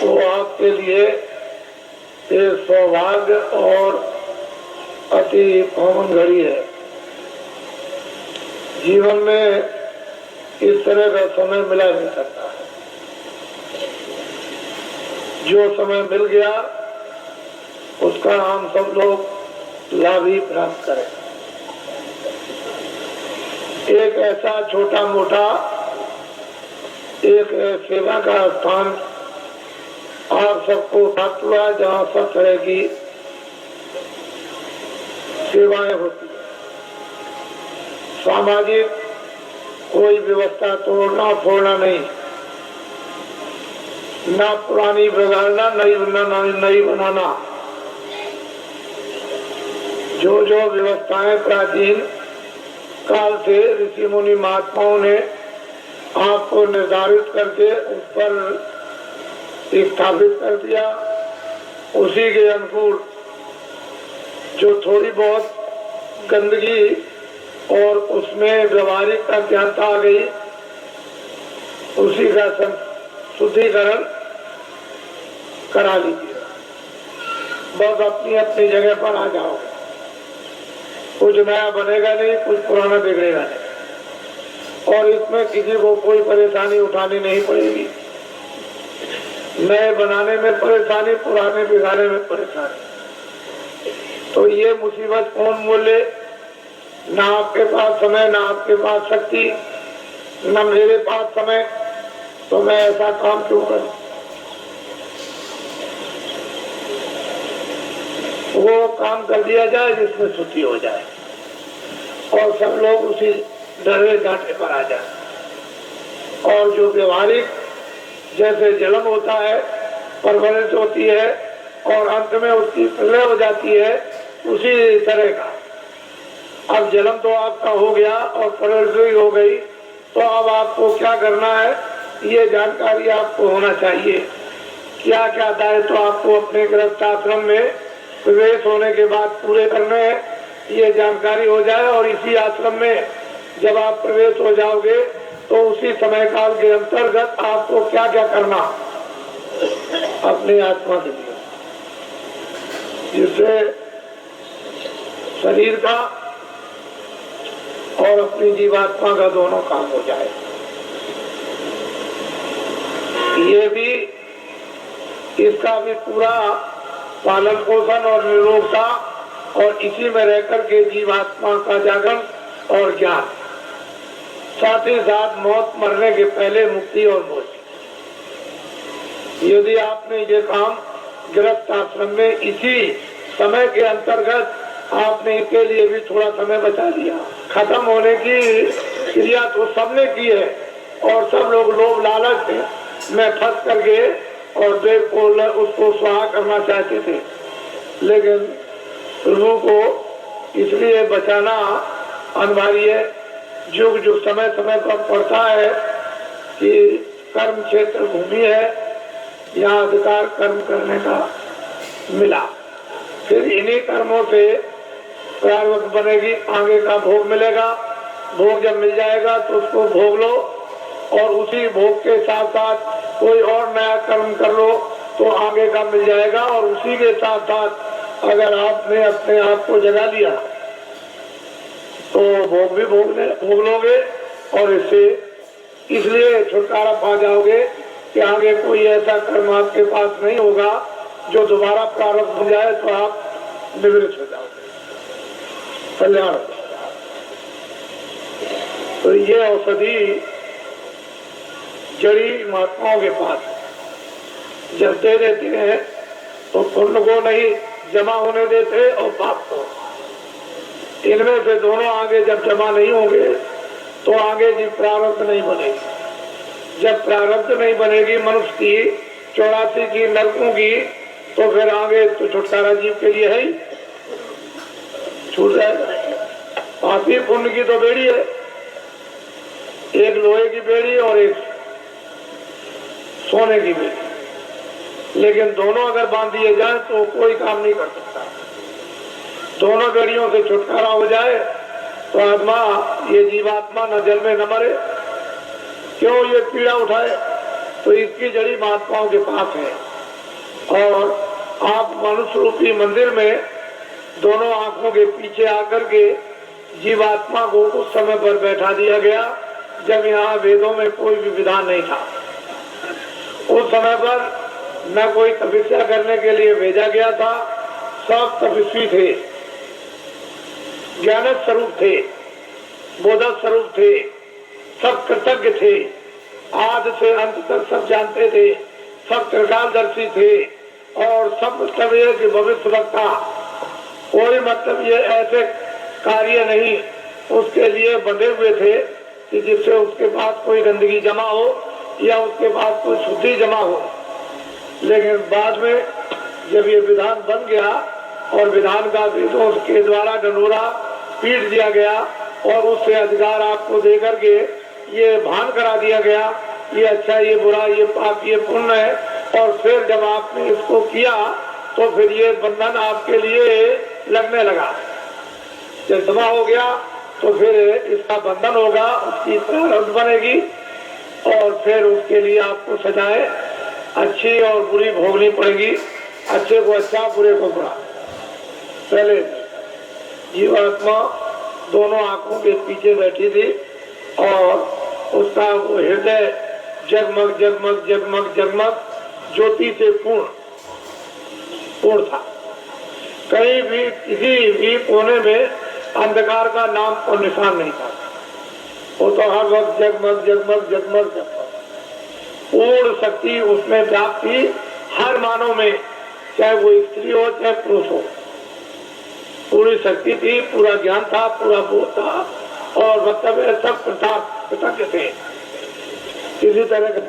वो आपके लिए एक सौभाग्य और अति कॉमन घड़ी है। जीवन में इस तरह का समय मिला नहीं सकता है। जो समय मिल गया उसका हम सब लोग लाभ ही प्राप्त करें। एक ऐसा छोटा मोटा एक सेवा का स्थान आप सबको प्राप्त हुआ जहाँ सब तरह की सेवाएं होती है। सामाजिक कोई व्यवस्था तोड़ना फोड़ना नहीं, ना पुरानी बिगाड़ना नई बनाना। जो जो व्यवस्थाएं प्राचीन काल से ऋषि मुनि महात्माओं ने आपको निर्धारित करके उस पर स्थापित कर दिया, उसी के अनुकूल जो थोड़ी बहुत गंदगी और उसमें व्यवहारिक अज्ञानता आ गई, उसी का शुद्धिकरण करा लीजिए। बस अपनी अपनी जगह पर आ जाओगे। कुछ नया बनेगा नहीं, कुछ पुराना बिगड़ेगा नहीं, और इसमें किसी को कोई परेशानी उठानी नहीं पड़ेगी। नए बनाने में परेशानी, पुराने बिगाड़ने में परेशानी। तो ये मुसीबत कौन मोले? ना आपके पास समय, ना आपके पास शक्ति, ना मेरे पास समय, तो मैं ऐसा काम क्यों करूं? वो काम कर दिया जाए जिसमें शुद्धि हो जाए और सब लोग उसी डरे घाटे पर आ जाए। और जो व्यवहारिक जैसे जलन होता है, परवरिश होती है और अंत में उसकी प्रलय हो जाती है, उसी तरह का अब जन्म तो आपका हो गया और परवरिश हो गई, तो अब आपको क्या करना है ये जानकारी आपको होना चाहिए। क्या क्या दायित्व आपको अपने गृहस्थाश्रम में प्रवेश होने के बाद पूरे करने हैं, ये जानकारी हो जाए। और इसी आश्रम में जब आप प्रवेश हो जाओगे तो उसी समय काल के अंतर्गत आपको क्या क्या करना अपनी आत्मा के लिए, जिससे शरीर का और अपनी जीवात्मा का दोनों काम हो जाए। ये भी इसका भी पूरा पालन पोषण और निरोगता और इसी में रहकर के जीवात्मा का जागरण और ज्ञान, साथ ही साथ मौत मरने के पहले मुक्ति और मोक्ष। यदि आपने ये काम गृहस्थ आश्रम में इसी समय के अंतर्गत आपने इसके लिए भी थोड़ा समय बचा लिया। खत्म होने की क्रिया तो सबने की है और सब लोग लोभ लालच में फंस करके और देव को उसको स्वाहा करना चाहते थे, लेकिन प्रभु को इसलिए बचाना अनिवार्य है। युग युग समय समय पर पड़ता है कि कर्म क्षेत्र भूमि है, यहाँ अधिकार कर्म करने का मिला, फिर इन्हीं कर्मों से प्रारब्ध बनेगी, आगे का भोग मिलेगा। भोग जब मिल जाएगा तो उसको भोग लो और उसी भोग के साथ साथ कोई और नया कर्म कर लो तो आगे का मिल जाएगा। और उसी के साथ साथ अगर आपने अपने आप को जगा लिया तो भोग भी भोग लोगे और इससे इसलिए छुटकारा पा जाओगे कि आगे कोई ऐसा कर्म आपके पास नहीं होगा जो दोबारा प्रारब्ध हो जाए तो आप निवृत्त हो जाओगे, कल्याण हो जाएगा। तो ये औषधि जड़ी महात्माओं के पास जब दे देते हैं तो पुण्य को नहीं जमा होने देते और पाप को। इनमें से दोनों आगे जब जमा नहीं होंगे तो आगे जी प्रारब्ध नहीं बनेगी। जब प्रारब्ध नहीं बनेगी मनुष्य की 84 की नरकों की, तो फिर आगे तो छुटकारा जीव के लिए है ही, छूट जाएगा। पापी पुण्य की तो बेड़ी है, एक लोहे की बेड़ी और एक सोने की बेड़ी, लेकिन दोनों अगर बांध दिए जाए तो कोई काम नहीं कर सकता। दोनों बेड़ियों से छुटकारा हो जाए तो आत्मा, ये जीवात्मा न जल में न मरे। क्यों ये पीड़ा उठाए? तो इसकी जड़ी महात्माओं के पास है। और आप मनुष्य रूपी मंदिर में दोनों आंखों के पीछे आकर के जीवात्मा को उस समय पर बैठा दिया गया जब यहाँ वेदों में कोई भी विधान नहीं था। उस समय पर न कोई तपस्या करने के लिए भेजा गया था, सब तपस्वी थे, ज्ञान स्वरूप थे, बोधक स्वरूप थे, सब कृतज्ञ थे, आदि से अंत तक सब जानते थे, सब त्रिकालदर्शी थे और सब मतलब ये कि भविष्य वक्ता, कोई मतलब ये ऐसे कार्य नहीं उसके लिए बंधे हुए थे कि जिससे उसके पास कोई गंदगी जमा हो या उसके पास कोई शुद्धि जमा हो। लेकिन बाद में जब ये विधान बन गया और विधान का वेदों के द्वारा डंडोरा पीट दिया गया और उससे अधिकार आपको देकर के ये भान करा दिया गया, ये अच्छा ये बुरा, ये पाप ये पुण्य है, और फिर जब आपने इसको किया तो फिर ये बंधन आपके लिए लगने लगा। जब जमा हो गया तो फिर इसका बंधन होगा, उसकी प्रारब्ध बनेगी और फिर उसके लिए आपको सजाएं अच्छी और बुरी भोगनी पड़ेगी, अच्छे को अच्छा बुरे को बुरा। पहले जीवात्मा दोनों आंखों के पीछे बैठी थी और उसका वो हृदय जगमग जगमग जगमग जगमग ज्योति से पूर्ण था। कहीं भी किसी भी कोने में अंधकार का नाम और निशान नहीं था। वो तो हर वक्त जगमग जगमग जगमग जगमग पूर्ण शक्ति उसमें व्याप्त थी हर मानव में, चाहे वो स्त्री हो चाहे पुरुष हो, पूरी शक्ति थी, पूरा ज्ञान था, पूरा बोध था और मतलब सब कृतज्ञ थे किसी तरह का।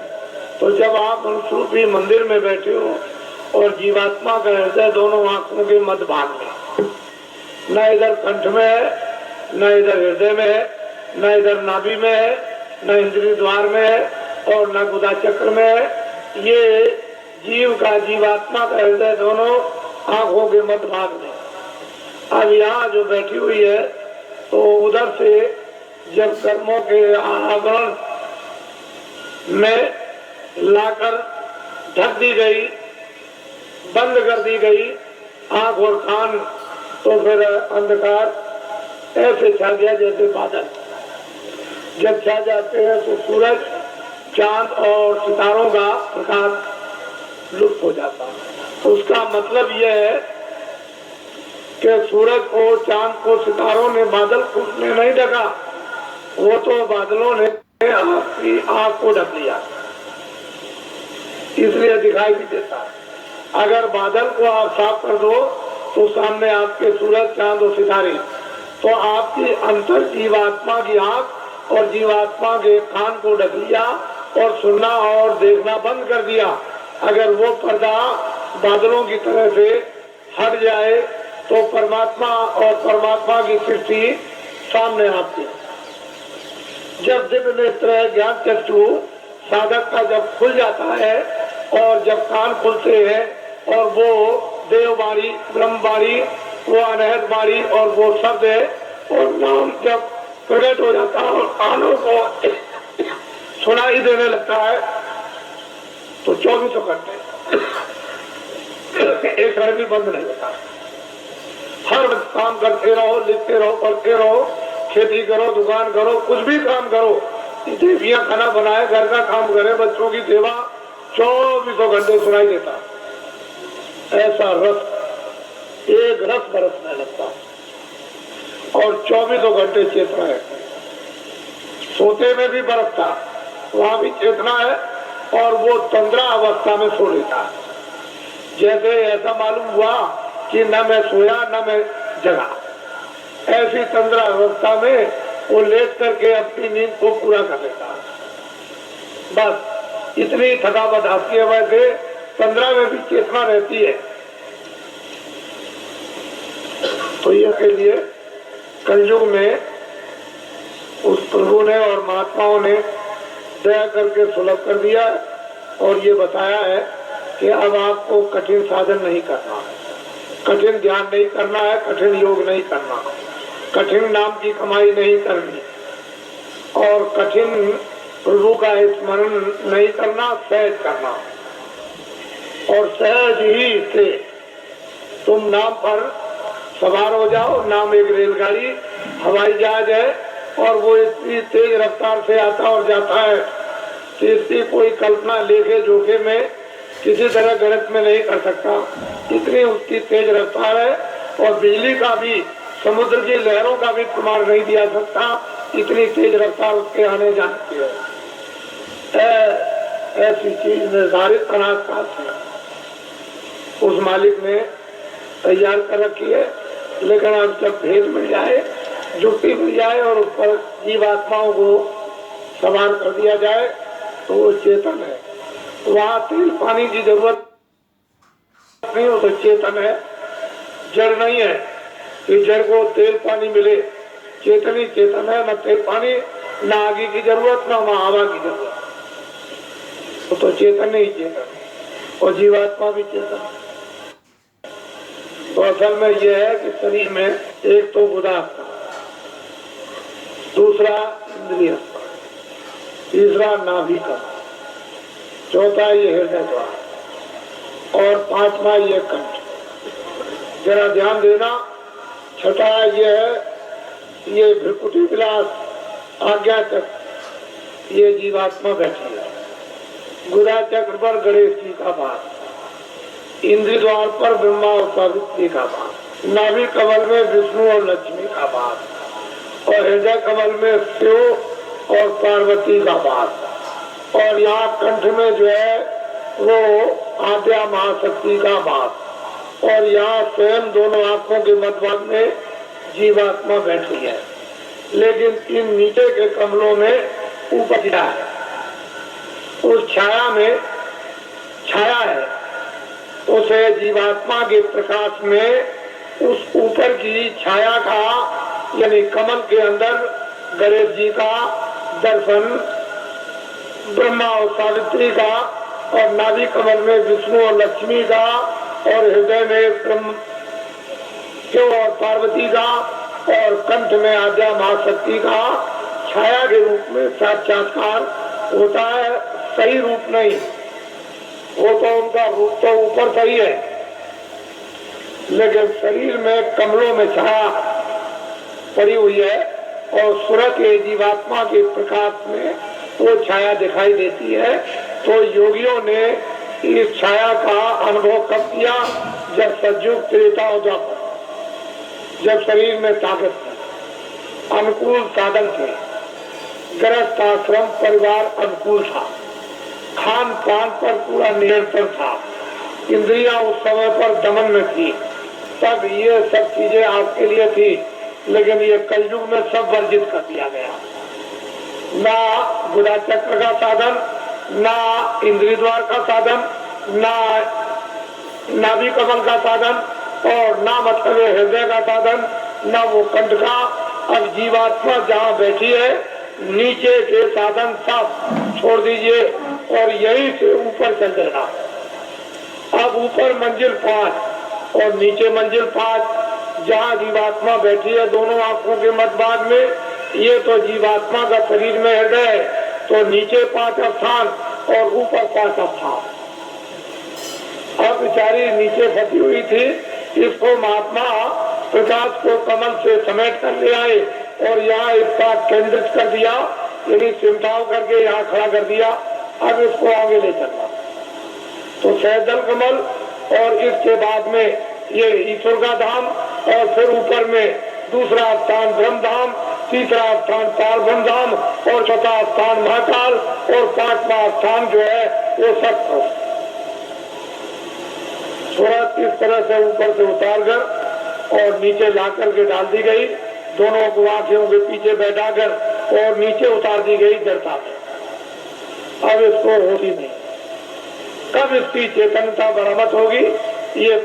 तो जब आप मनुष्य रूपी मंदिर में बैठे हो और जीवात्मा का हृदय दोनों आंखों के मध्य भाग में, न इधर कंठ में है, न इधर हृदय में है, न इधर नाभि में है, न इंद्रिय द्वार में है और न गुदा चक्र में है, ये जीव का जीवात्मा का हृदय दोनों आंखों के मध्य भाग में। अब यहाँ जो बैठी हुई है तो उधर से जब कर्मों के आवरण में लाकर ढक दी गई, बंद कर दी गई आंख और कान, तो फिर अंधकार ऐसे छा गया जैसे बादल जब छा जाते हैं तो सूरज चांद और सितारों का प्रकाश लुप्त हो जाता है। उसका मतलब यह है कि सूरज को, चांद को, सितारों ने बादल को नहीं ढका, वो तो बादलों ने आपकी आंख को ढक लिया, इसलिए दिखाई भी देता है। अगर बादल को आप साफ कर दो तो सामने आपके सूरज, चांद और सितारे, तो आपकी अंतर जीवात्मा की आंख और जीवात्मा के कान को ढक लिया और सुनना और देखना बंद कर दिया। अगर वो पर्दा बादलों की तरह से हट जाए तो परमात्मा और परमात्मा की सृष्टि सामने आती है। जब दिव्य नेत्र ज्ञान चक्षु साधक का जब खुल जाता है और जब कान खुलते हैं और वो देववाणी, ब्रह्मवाणी, वो अनहद वाणी और वो शब्द है और नाम जब प्रकट हो जाता है और कानों को सुनाई देने लगता है तो 24 घंटे एक क्षण भी बंद नहीं होता। हर वक्त काम करते रहो, लिखते रहो, पढ़ते रहो, खेती करो, दुकान करो, कुछ भी काम करो, देवियां खाना बनाए, घर का काम करे, बच्चों की सेवा, 24 घंटे सुनाई देता। ऐसा रस, एक रस बरसने लगता और 24 घंटे चेतना है। सोते में भी बरसता, वहां भी चेतना है और वो तंद्रा अवस्था में सो लेता है। जैसे ऐसा मालूम हुआ कि न मैं सोया न मैं जगा, ऐसी तंद्रा अवस्था में वो लेट करके अपनी नींद को पूरा कर लेता है। बस इतनी थकावट आती है। वैसे तंद्रा में भी चेतना रहती है। तो ये के लिए कलयुग में उस प्रभु ने और महात्माओं ने दया करके सुलभ कर दिया और ये बताया है कि अब आपको कठिन साधन नहीं करना है, कठिन ध्यान नहीं करना है, कठिन योग नहीं करना, कठिन नाम की कमाई नहीं करनी और कठिन प्रभु का स्मरण नहीं करना, सहज करना। और सहज ही से तुम नाम पर सवार हो जाओ। नाम एक रेलगाड़ी हवाई जहाज है और वो इतनी तेज रफ्तार से आता और जाता है कि इसकी कोई कल्पना लेखे जोखे में किसी तरह गणित में नहीं कर सकता। इतनी उसकी तेज रफ्तार है और बिजली का भी, समुद्र की लहरों का भी प्रमाण नहीं दिया सकता, इतनी तेज रफ्तार उसके आने जाने की है। ऐसी चीज निर्धारित अनाजकाल से उस मालिक ने तैयार कर रखी है। लेकिन अब जब भेद मिल जाए, जुट्टी मिल जाए और उस पर जीवात्माओं को सवार कर दिया जाए तो वो चेतन है। वहाँ तेल पानी की जरूरत नहीं, हो तो चेतन है, जड़ नहीं है कि जड़ को तेल पानी मिले। चेतन ही चेतन है, न तेल पानी, न आगे की जरूरत, न हवा की जरूरत। तो चेतन ही चेतन और जीवात्मा भी चेतन। तो असल में यह है कि शरीर में एक तो बुधात्मा, दूसरा इंद्रिय, तीसरा नाभि का, चौथा ये हृदय द्वार और पांचवा ये कंठ। जरा ध्यान देना, छठा ये है ये भ्रिकुटी विलास आज्ञा चक्र, ये जीवात्मा बैठी है। गुदा चक्र पर गणेश जी का वास, इंद्रिय द्वार पर ब्रह्मा और सावित्री का वास, नाभि कमल में विष्णु और लक्ष्मी का वास और हृदय कमल में शिव और पार्वती का वास और यहाँ कंठ में जो है वो आद्या महाशक्ति का वास और यहाँ स्वयं दोनों आंखों के मध्यभाग में जीवात्मा बैठी है। लेकिन इन नीचे के कमलों में ऊपर छाया है, उस छाया में छाया है, उसे जीवात्मा के प्रकाश में उस ऊपर की छाया का यानी कमल के अंदर गणेश जी का दर्शन, ब्रह्मा और सावित्री का और नाभि कमल में विष्णु और लक्ष्मी का और हृदय में ब्रह्म शिव और पार्वती का और कंठ में आद्या महाशक्ति का छाया के रूप में साक्षात्कार होता है। सही रूप नहीं, वो तो उनका रूप तो ऊपर सही है, लेकिन शरीर में कमलों में छाया पड़ी हुई है और सूरज के जीवात्मा के प्रकाश में वो छाया दिखाई देती है। तो योगियों ने इस छाया का अनुभव कब किया? जब सतयुग त्रेता और द्वापर, जब शरीर में ताकत थी, अनुकूल साधन थे, गृहस्थ आश्रम परिवार अनुकूल था, खान पान पर पूरा नियंत्रण था, इंद्रियां उस समय पर दमन में थी, तब ये सब चीजें आपके लिए थी। लेकिन ये कलयुग में सब वर्जित कर दिया गया। ना गुदा चक्र का साधन, ना इंद्रिय द्वार का साधन, ना नाभि कमल का साधन और ना मतलब हृदय का साधन, ना वो कंठ का। अब जीवात्मा जहाँ बैठी है, नीचे के साधन सब छोड़ दीजिए और यहीं से ऊपर चल देना। अब ऊपर मंजिल 5 और नीचे मंजिल 5, जहाँ जीवात्मा बैठी है दोनों आंखों के मध्य भाग में, ये तो जीवात्मा का शरीर में हृदय है, तो नीचे 5 स्थान और ऊपर 5 स्थान। अब बेचारी नीचे फंसी हुई थी, इसको महात्मा प्रकाश को कमल से समेट कर ले आए और यहाँ इसका केंद्रित कर दिया, यानी सिमटाव करके यहाँ खड़ा कर दिया। अब इसको आगे ले चलना तो सहजल कमल और इसके बाद में ये ईश्वर का धाम और फिर ऊपर में दूसरा स्थान ब्रह्म धाम, तीसरा स्थान पार ब्रह्म धाम और चौथा स्थान महाकाल और 5वां स्थान जो है वो सत्य। सूरत इस तरह से ऊपर से उतार कर और नीचे ला करके डाल दी गई, दोनों को आंखों के पीछे बैठाकर और नीचे उतार दी गई जड़ता में। अब इसको होती नहीं, कब इसकी चेतनता बरामद होगी? ये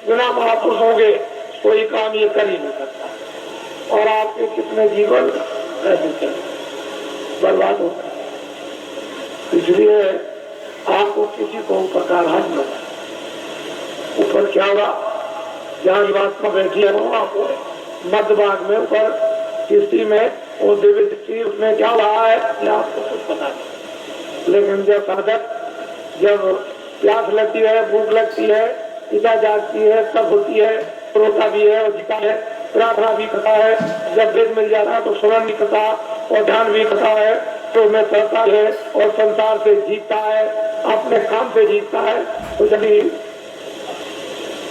बिना महापुरुषों के कोई काम ये कर ही नहीं सकता और आपके कितने जीवन ऐसे चले बर्बाद होता है। इसलिए आपको किसी को ऊपर का हाथ न, ऊपर क्या होगा? जहाँ जीवात्मा बैठी है वो आपको मध्य भाग में ऊपर किस्ती में वो दिव्य दृष्टि, उसमें क्या रहा है ये आपको कुछ पता नहीं। लेकिन जब साधक जब प्यास लगती है, भूख लगती है, इच्छा जागती है, सब होती है, रोता भी है और जीता है, प्रार्थना भी करता है, जब वेद मिल जाता है तो स्मरण भी करता और ध्यान भी करता है, तो मैं करता है और संसार से जीतता है, अपने काम से जीतता है। तो जब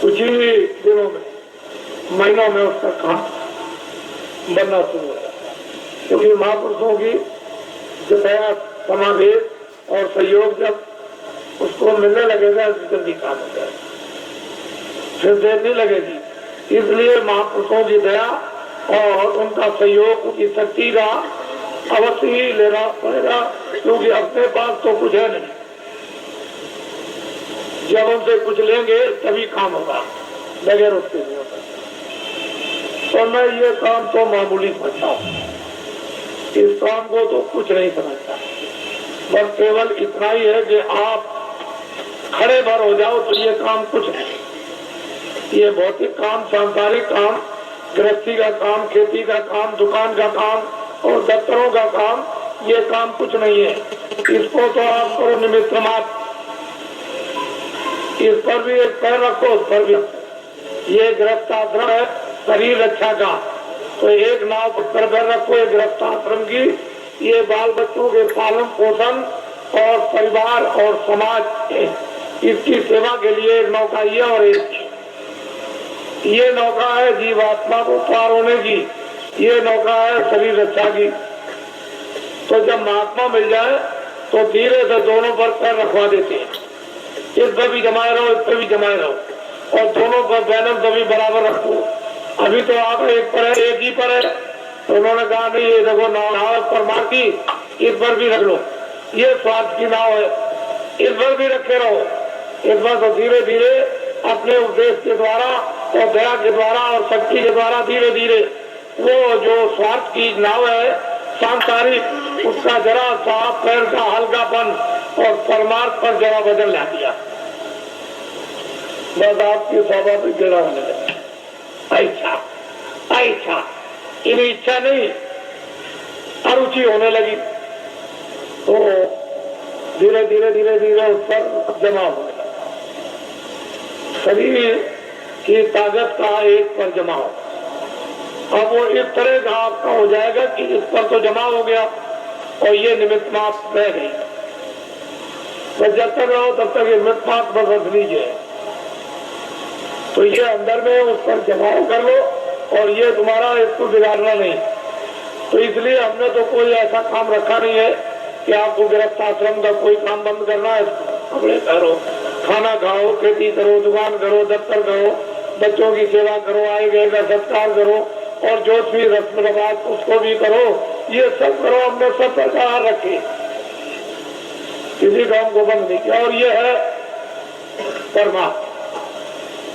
कुछ ही दिनों में, महीनों में उसका काम बनना शुरू होगा, क्योंकि महापुरुषों की जो दया, समावेश और सहयोग जब उसको मिलने लगेगा तो जल्दी काम हो जाएगा, फिर देर नहीं लगेगी। इसलिए महापुरुषों की दया और उनका सहयोग, उनकी शक्ति का अवश्य ही लेना पड़ेगा, क्योंकि अपने पास तो कुछ है नहीं। जब उनसे कुछ लेंगे तभी काम होगा, बगैर उसके नहीं होगा। तो मैं ये काम तो मामूली समझता हूँ, इस काम को तो कुछ नहीं समझता, बस केवल इतना ही है कि आप खड़े भर हो जाओ तो ये काम कुछ नहीं। ये भौतिक काम, सांसारिक काम, गृहस्थी का काम, खेती का काम, दुकान का काम और दफ्तरों का काम, ये काम कुछ नहीं है। इसको तो आप करो निमित्त मात्र, इस पर भी एक पैर रखो, उस पर भी। ये गृहस्थ आश्रम है शरीर रक्षा का, तो एक नाव पर पैर रखो एक गृहस्थ आश्रम की। ये बाल बच्चों के पालन पोषण और परिवार और समाज, इसकी सेवा के लिए एक नौका ये, और एक ये नौका है जीवात्मा को पार होने की, ये नौका है शरीर रक्षा की। तो जब महात्मा मिल जाए तो धीरे से दोनों पर पैर रखवा देते हैं, इस पर भी जमाए रहो, इस पर भी जमाए रहो, और दोनों पर बैलेंस भी बराबर रखो। अभी तो आप एक पर है, एक ही पर है, तो उन्होंने कहा नहीं ये देखो नाव परमार की, इस पर भी रख लो, ये स्वार्थ की नाव है, इस पर भी रखे रहो। इस बार तो धीरे धीरे अपने उपदेश के द्वारा और दया के द्वारा और शक्ति के द्वारा धीरे धीरे वो जो स्वार्थ की नाव है सांसारिक, उसका जरा सा पैर का हल्कापन और परमार्थ पर जरा वजन ला दिया, बस आपकी सभा पे गिरा होने लगा। ऐसा ऐसा इन इच्छा नहीं, अरुचि होने लगी, तो धीरे धीरे धीरे धीरे उस पर जमा होने लगा। शरीर की ताकत का एक पर जमा हो, अब वो इस तरह का आपका हो जाएगा कि इस पर तो जमा हो गया और ये निमित्त मात्र रह गई। बस जब तक रहो तब तक ये निमित्त मात्र बस लीजिए, तो ये अंदर में उस पर जमाव कर लो और ये तुम्हारा इसको बिगाड़ना नहीं। तो इसलिए हमने तो कोई ऐसा काम रखा नहीं है कि आपको गृहस्थ आश्रम का कोई काम बंद करना है। कपड़े करो, खाना खाओ, खेती करो, दुकान करो, दफ्तर करो, बच्चों की सेवा करो, आए गए का सत्कार करो, और जो भी रस्म रवाज उसको भी करो, ये सब करो। हमने सब प्रकार रखे, किसी काम को बंद नहीं किया। और ये है परमात्मा।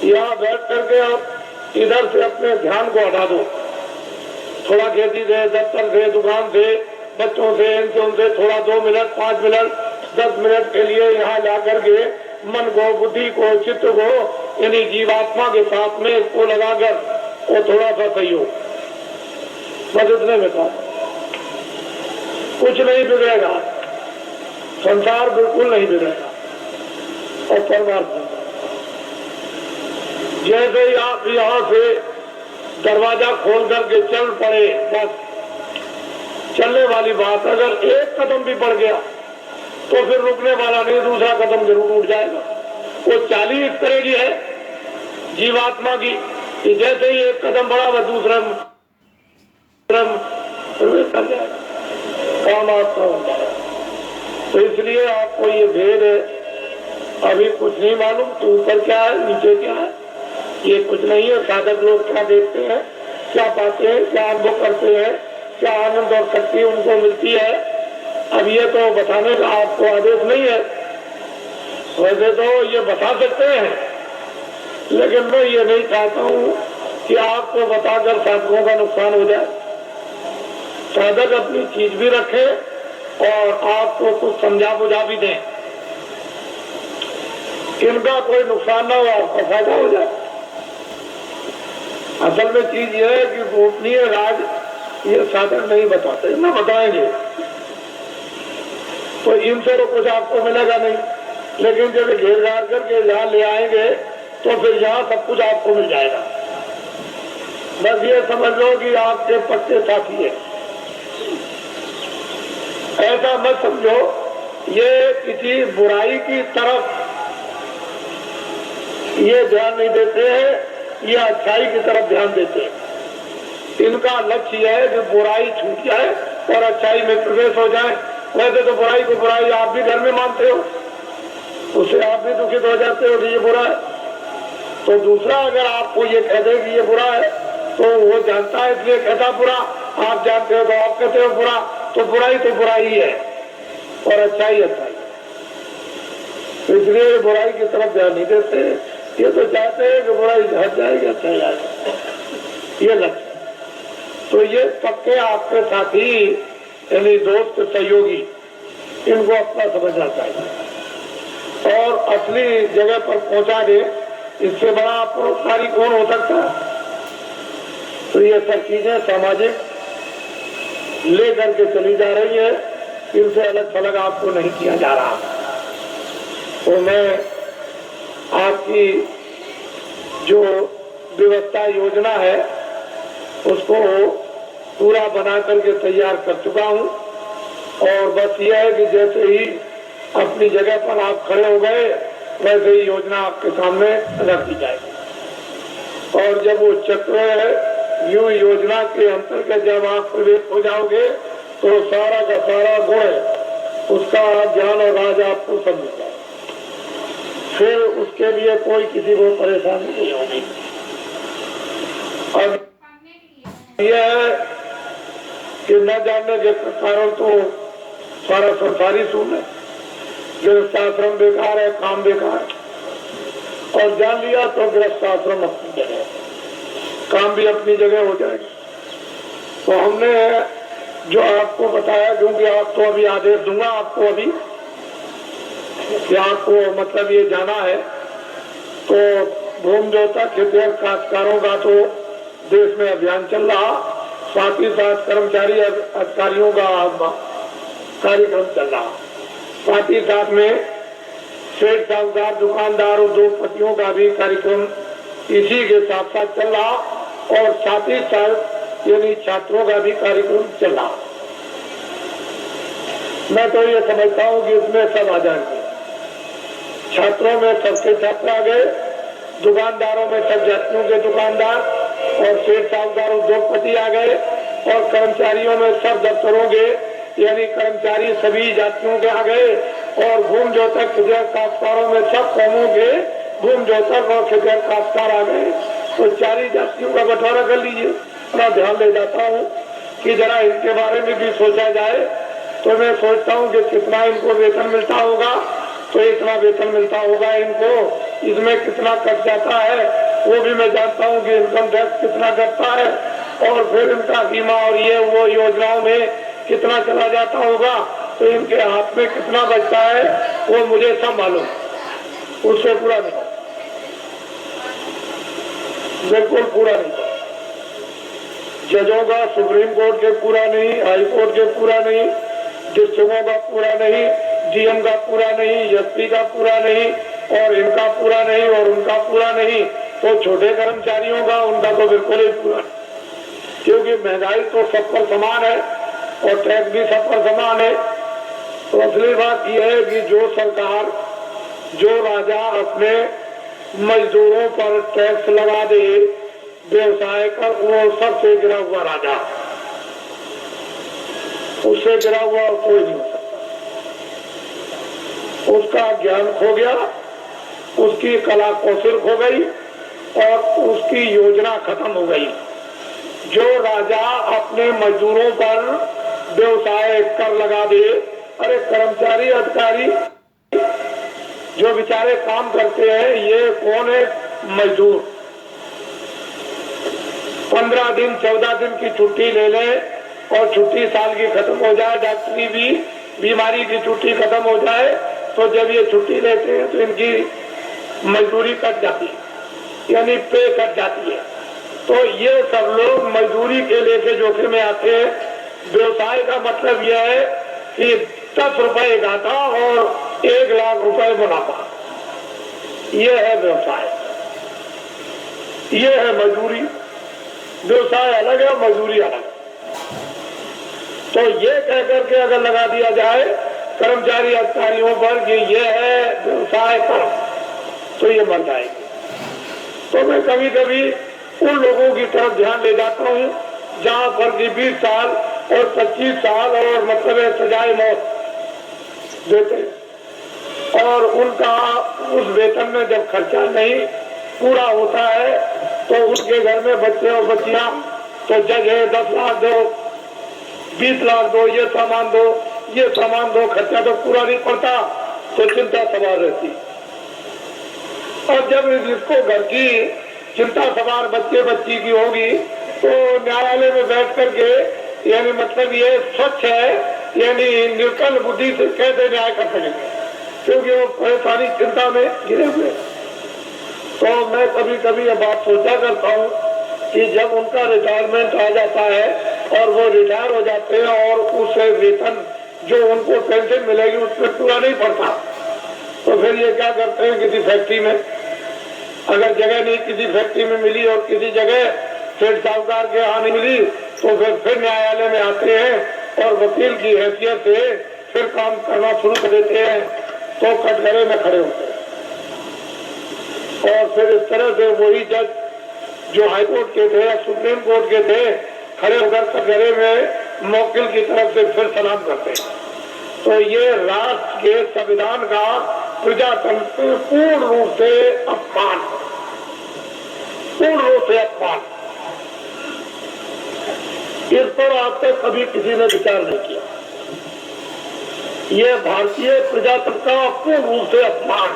यहाँ बैठ करके आप इधर से अपने ध्यान को हटा दो, थोड़ा खेती से, दफ्तर से, दुकान से, बच्चों से, इनसे उनसे थोड़ा 2 मिनट 5 मिनट 10 मिनट के लिए यहाँ ला करके मन को, बुद्धि को, चित्त को यानी जीवात्मा के साथ में इसको लगाकर वो थोड़ा सा सहयोग, बस इतने में काम, कुछ नहीं बिगड़ेगा, संसार बिल्कुल नहीं बिगड़ेगा। और परमात्मा जैसे ही आप यहाँ से दरवाजा खोल करके चल पड़े, बस चलने वाली बात, अगर एक कदम भी बढ़ गया तो फिर रुकने वाला नहीं, दूसरा कदम जरूर उठ जाएगा। वो चाली इस तरह की है जीवात्मा की कि जैसे ही एक कदम बढ़ा वह दूसरा प्रवेश कर जाएगा, काम आपका हो जाएगा। तो इसलिए आपको ये भेद है, अभी कुछ नहीं मालूम तो ऊपर क्या है नीचे क्या है, ये कुछ नहीं है। साधक लोग क्या देखते हैं, क्या पाते हैं, क्या अनुभव करते हैं, क्या आनंद और शक्ति उनको मिलती है, अब ये तो बताने का आपको आदेश नहीं है। वैसे तो ये बता सकते हैं, लेकिन मैं ये नहीं चाहता हूँ कि आपको बताकर साधकों का नुकसान हो जाए। साधक अपनी चीज भी रखे और आपको कुछ समझा बुझा भी दें, इनका कोई नुकसान ना हो, आपका फायदा हो जाए। असल में चीज यह है कि गोपनीय राज ये साधक नहीं बताते, न बताएंगे तो इनसे तो कुछ आपको मिलेगा नहीं। लेकिन जब घेर घार करके यहाँ ले आएंगे तो फिर यहाँ सब कुछ आपको मिल जाएगा। बस ये समझ लो कि आपके पक्के साथी है, ऐसा मत समझो। ये किसी बुराई की तरफ ये ध्यान नहीं देते हैं, ये अच्छाई की तरफ ध्यान देते हैं। इनका लक्ष्य यह है कि बुराई छूट जाए और अच्छाई में प्रवेश हो जाए। वैसे तो बुराई को बुराई आप भी घर में मानते हो, उससे आप भी दुखित हो जाते हो कि ये बुरा है। तो दूसरा अगर आपको ये कह दे कि ये बुरा है तो वो जानता है इसलिए कहता बुरा, आप जानते हो तो आप कहते हो बुरा। तो बुराई ही है और अच्छाई अच्छाई है। इसलिए बुराई की तरफ ध्यान नहीं देते, ये तो चाहते हैं कि बुराई हट जाएगी, अच्छा जाएगा, ये लक्ष्य। तो ये पक्के आपके साथी यानी दोस्त सहयोगी, इनको अपना समझना चाहिए और असली जगह पर पहुंचा दे। इससे बड़ा परोपकारी कौन हो सकता है। तो ये सब चीजें सामाजिक लेकर के चली जा रही है, इनसे अलग थलग आपको नहीं किया जा रहा। तो मैं आपकी जो व्यवस्था योजना है उसको पूरा बना करके तैयार कर चुका हूं और बस यह है कि जैसे ही अपनी जगह पर आप खड़े हो गए वैसे ही योजना आपके सामने रख दी जाएगी। और जब वो चक्र व्यू योजना के अंतर्गत जब आप प्रवेश हो जाओगे तो सारा का सारा गुण उसका ज्ञान और राज आपको समझ जाए। फिर उसके लिए कोई किसी को परेशानी नहीं होगी। अब यह है कि न जानने के कारण तो सारा संसार ही सुन है, गृहस्थाश्रम बेकार है, काम बेकार है। और जान लिया तो गृहस्थाश्रम अपनी जगह, काम भी अपनी जगह हो जाएगा। तो हमने जो आपको बताया, क्योंकि आप तो अभी आदेश दूंगा आपको अभी कि आपको मतलब ये जाना है, तो भूमि जोता खेतिहर काश्तकारों का तो देश में अभियान चल रहा, साथ ही साथ कर्मचारी अधिकारियों का कार्यक्रम चल रहा, साथ ही साथ में सेठ साहूकार दुकानदार उद्योगपतियों का भी कार्यक्रम इसी के साथ साथ चल रहा और साथ ही साथ यानी छात्रों का भी कार्यक्रम चल रहा। मैं तो ये समझता हूँ कि इसमें सब आ जाएंगे। छात्रों में सबके छात्र आ गए, दुकानदारों में सब जातियों के दुकानदार और सेठ साहूकार उद्योगपति आ गए और कर्मचारियों में सब दफ्तरों के यानी कर्मचारी सभी जातियों के आ गए और भूमि जोतक खेतिहर काश्तकारों में सब कौमों के भूमि जोतक और खेतिहर काश्तकार आ गए। तो 4 जातियों का बंटवारा कर लीजिए। अपना ध्यान ले जाता हूँ कि जरा इनके बारे में भी सोचा जाए। तो मैं सोचता हूँ कि कितना इनको वेतन मिलता होगा, तो इतना वेतन मिलता होगा इनको, इसमें कितना कट जाता है वो भी मैं जानता हूँ कि इनकम टैक्स कितना कटता है और फिर इनका बीमा और ये वो योजनाओं में कितना चला जाता होगा, तो इनके हाथ में कितना बचता है वो मुझे सब मालूम, उससे पूरा नहीं, बिल्कुल पूरा नहीं। जजों का सुप्रीम कोर्ट के पूरा नहीं, हाई कोर्ट के पूरा नहीं, डिस्ट्रिक्टों का पूरा नहीं, डीएम का पूरा नहीं, एसपी का पूरा नहीं और इनका पूरा नहीं और उनका पूरा नहीं, तो छोटे कर्मचारियों का उनका तो बिल्कुल ही पूरा नहीं। क्योंकि महंगाई तो सब पर समान है और टैक्स भी सब पर समान है। तो असली बात यह है कि जो सरकार जो राजा अपने मजदूरों पर टैक्स लगा दे व्यवसाय कर, वो सबसे गिरा हुआ राजा, उससे गिरा हुआ कोई नहीं हो सकता। उसका ज्ञान खो गया, उसकी कला कौशल खो गई और उसकी योजना खत्म हो गई। जो राजा अपने मजदूरों पर व्यवसाय कर लगा दे, अरे कर्मचारी अधिकारी जो बेचारे काम करते हैं, ये कौन है? मजदूर 15 दिन 14 दिन की छुट्टी ले ले और छुट्टी साल की खत्म हो जाए, डॉक्टरी भी बीमारी की छुट्टी खत्म हो जाए, तो जब ये छुट्टी लेते हैं तो इनकी मजदूरी कट जाती है यानी पे कट जाती है। तो ये सब लोग मजदूरी के लेके जोखिम में आते हैं। व्यवसाय का मतलब यह है कि 10 रुपए घाटा और 1,00,000 रुपए मुनाफा। ये है व्यवसाय, ये है मजदूरी। व्यवसाय अलग है, मजदूरी अलग। तो ये कह करके अगर लगा दिया जाए कर्मचारी अधिकारियों पर कि ये है व्यवसाय पर, तो ये मर जाएगी। तो मैं कभी कभी उन लोगों की तरफ ध्यान ले जाता हूँ जहाँ पर कि 20 साल और 25 साल और मतलब सजाए मौत देते, और उनका उस वेतन में जब खर्चा नहीं पूरा होता है तो उनके घर में बच्चे और बच्चियां तो जगह 10 लाख दो, 20 लाख दो, ये सामान दो, ये सामान दो, खर्चा तो पूरा नहीं पड़ता, तो चिंता सवार रहती। और जब इसको घर की चिंता सवार बच्चे बच्ची की होगी तो न्यायालय में बैठ करके यानी मतलब ये स्वच्छ है यानी निर्कल बुद्धि से कैसे न्याय कर सकेंगे, क्योंकि वो परेशानी चिंता में गिरे हुए। तो मैं कभी कभी ये बात सोचा करता हूँ कि जब उनका रिटायरमेंट आ जाता है और वो रिटायर हो जाते हैं और उस वेतन जो उनको पेंशन मिलेगी उसमें पूरा नहीं पड़ता, तो फिर ये क्या करते हैं किसी फैक्ट्री में, अगर जगह नहीं किसी फैक्ट्री में मिली और किसी जगह सेठ साहूकार के यहाँ नहीं मिली तो फिर न्यायालय में आते हैं और वकील की हैसियत से फिर काम करना शुरू कर देते हैं, तो कटघरे में खड़े होते हैं। और फिर इस तरह से वही जज जो हाईकोर्ट के थे या सुप्रीम कोर्ट के थे खड़े होकर कटघरे में मौकिल की तरफ से फिर सलाम करते हैं। तो ये राष्ट्र के संविधान का प्रजातंत्र में पूर्ण रूप से अपमान, पूर्ण रूप से अपमान। इस पर आज तक कभी किसी ने विचार नहीं किया। ये भारतीय प्रजातंत्र का पूर्ण रूप से अपमान।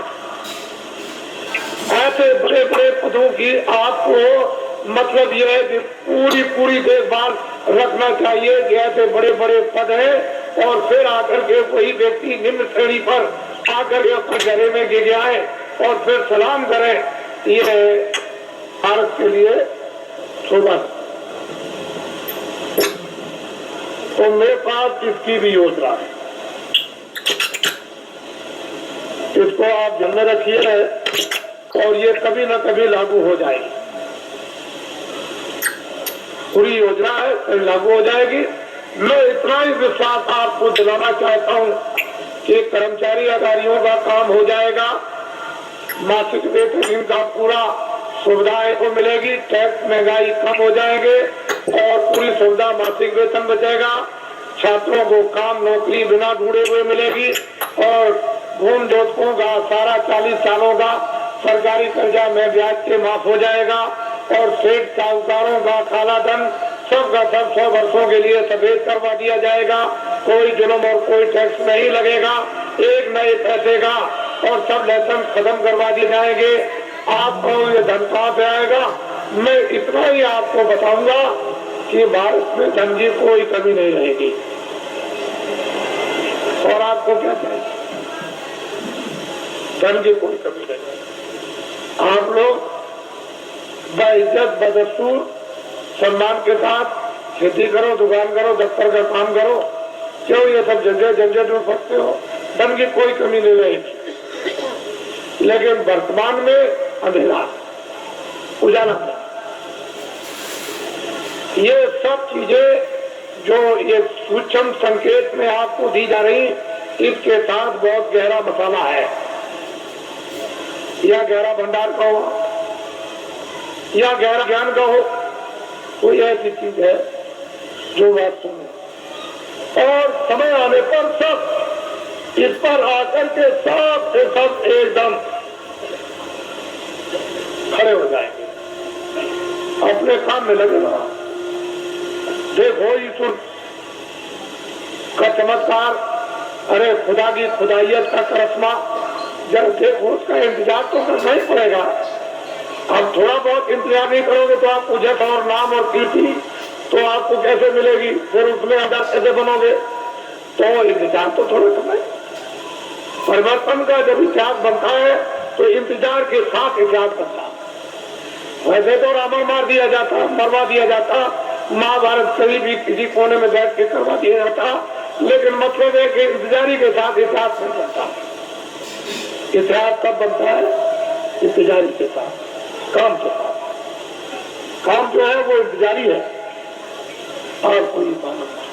ऐसे बड़े बड़े पदों की आपको मतलब यह है कि पूरी देखभाल रखना चाहिए कि ऐसे बड़े बड़े पद हैं और फिर आकर के कोई व्यक्ति निम्न श्रेणी पर आकर के अपने घरे में गिर जाए और फिर सलाम करें, ये भारत के लिए शोभा। तो मेरे पास इसकी भी योजना है, इसको आप ध्यान में रखिए और ये कभी न कभी लागू हो जाएगी। पूरी योजना है, कभी लागू हो जाएगी। मैं इतना ही विश्वास आपको दिलाना चाहता हूँ कि कर्मचारी अधिकारियों का काम हो जाएगा, मासिक वेतन इनका पूरा सुविधाएं को मिलेगी, टैक्स महंगाई कम हो जाएंगे और पूरी सुविधा मासिक वेतन बचेगा। छात्रों को काम नौकरी बिना ढूंढे हुए मिलेगी और भूमि जोतकों का सारा 40 सालों का सरकारी कर्जा में ब्याज के माफ हो जाएगा और सेठ साहूकारों का काला धन सबका सब 100 वर्षों के लिए सफेद करवा दिया जाएगा। कोई जुल्म और कोई टैक्स नहीं लगेगा, एक नए पैसे का, और सब लाइसेंस खत्म करवा दिए जाएंगे। आपको ये धन कहाँ से आएगा? मैं इतना ही आपको बताऊंगा कि भारत में धन की कोई कमी नहीं रहेगी। और आपको क्या चाहिए? धन की कोई कमी नहीं। आप लोग बाइज्जत बदस्तूर सम्मान के साथ खेती करो, दुकान करो, दफ्तर का काम करो, क्यों ये सब झंझट में फंसते हो? धन की कोई कमी नहीं रहेगी। लेकिन वर्तमान में अंधेरा उजाला, ये सब चीजें जो ये सूक्ष्म संकेत में आपको दी जा रही, इसके साथ बहुत गहरा मसाला है, या गहरा भंडार का हो या गहरा ज्ञान का हो, कोई ऐसी चीज है जो वास्तव में और समय आने पर सब इस पर आकर के सब से सब एकदम खड़े हो जाएंगे, अपने काम में लगे रहा। देखो ईश्वर का चमत्कार, अरे खुदा की खुदाइयत का करिश्मा, जब देखो उसका इंतजार तो करना ही पड़ेगा। आप थोड़ा बहुत इंतजार नहीं करोगे तो आपको जस और नाम और कीर्ति तो आपको कैसे मिलेगी? फिर उसमें अंदर कैसे बनोगे? तो इंतजार तो थोड़ा करना है। परिवर्तन का जब इतिहास बनता है तो इंतजार के साथ इतिहास बनता है। वैसे तो रावण मार दिया जाता, मरवा दिया जाता, महाभारत कहीं भी किसी कोने में बैठ के करवा दिया जाता, लेकिन मतलब है कि इंतजारी के साथ इतिहास नहीं बनता। इतिहास कब बनता है? इंतजारी के साथ, काम के साथ। काम जो है वो इंतजारी है और कोई इबादत नहीं।